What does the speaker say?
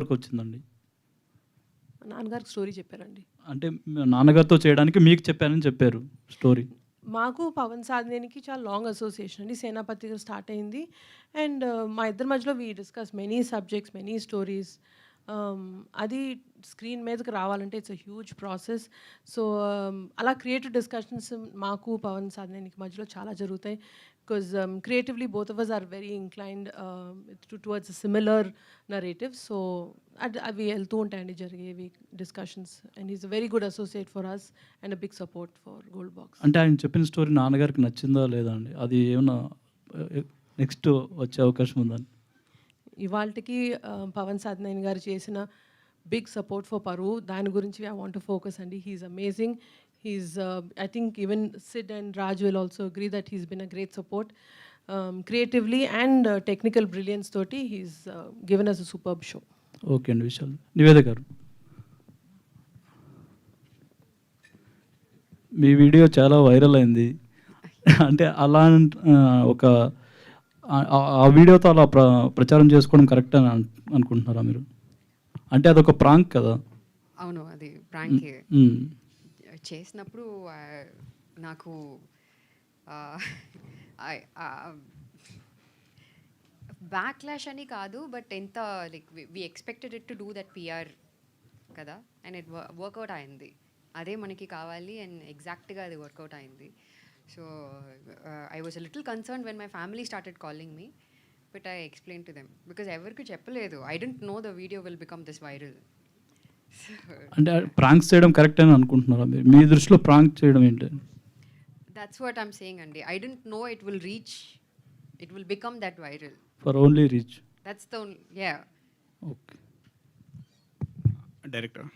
వరకు వచ్చిందండి? మా నాన్నగారికి స్టోరీ చెప్పారండి. అంటే మీ నాన్నగారితో చేయడానికి మీకు చెప్పారని చెప్పారు స్టోరీ. మాకు పవన్ సాధినేనికి చాలా లాంగ్ అసోసియేషన్ అండి. సేనాపతిగా స్టార్ట్ అయింది. అండ్ మా ఇద్దరి మధ్యలో we discuss many subjects, many stories. అది స్క్రీన్ మీదకి రావాలంటే it's a huge process. So అలా క్రియేటివ్ డిస్కషన్స్ మాకు పవన్ సాధినేనికి మధ్యలో చాలా జరుగుతాయి. Because creatively both of us are very inclined towards similar narrative. So అవి వెళ్తూ ఉంటాయండి జరిగేవి discussions. And is a very good associate for us and a big support for Gold Box. అంటే ఆయన చెప్పిన స్టోరీ నాన్నగారికి నచ్చిందా లేదా అండి? అది ఏమన్నా నెక్స్ట్ వచ్చే అవకాశం ఉందా? ఇవాల్టికి పవన్ సాధినేని గారు చేసిన బిగ్ సపోర్ట్ ఫర్ పరువు దాని గురించి ఐ వాంట్ టు ఫోకస్ అండి. He's amazing. He's I think even Sid and Raj will also agree that he's been a great support. Creatively and technical brilliance తోటి he's given us a superb show. Okay అండి. విశాల్. నివేద గారు, మీ video చాలా viral అయింది. అంటే అలా ఒక ఆ వీడియోతో అలా ప్రచారం చేసుకోవడం కరెక్ట్ అని అనుకుంటున్నారా మీరు? అంటే అదొక ప్రాంక్ కదా. అవును, అది ప్రాంకే. చేసినప్పుడు నాకు బ్యాక్లాష్ అని కాదు, బట్ ఎంత like we expected it to do that PR కదా, అండ్ ఇట్ వర్కౌట్ అయింది. అదే మనకి కావాలి అండ్ ఎగ్జాక్ట్గా అది వర్కౌట్ అయింది. So I was a little concern when my family started calling me, but I explain to them because ఎవరికి చెప్పలేదు. I don't know the video will become this viral. అంటే ప్రాంక్స్ చేయడం కరెక్ట్ అని అనుకుంటున్నారా మీరు? మీ దృష్టిలో ప్రాంక్ చేయడం ఏంటి? దట్స్ వాట్ ఐమ్ సేయింగ్ అండి. I don't no it will reach, it will become that viral. For only reach. That's the yeah. Okay. Director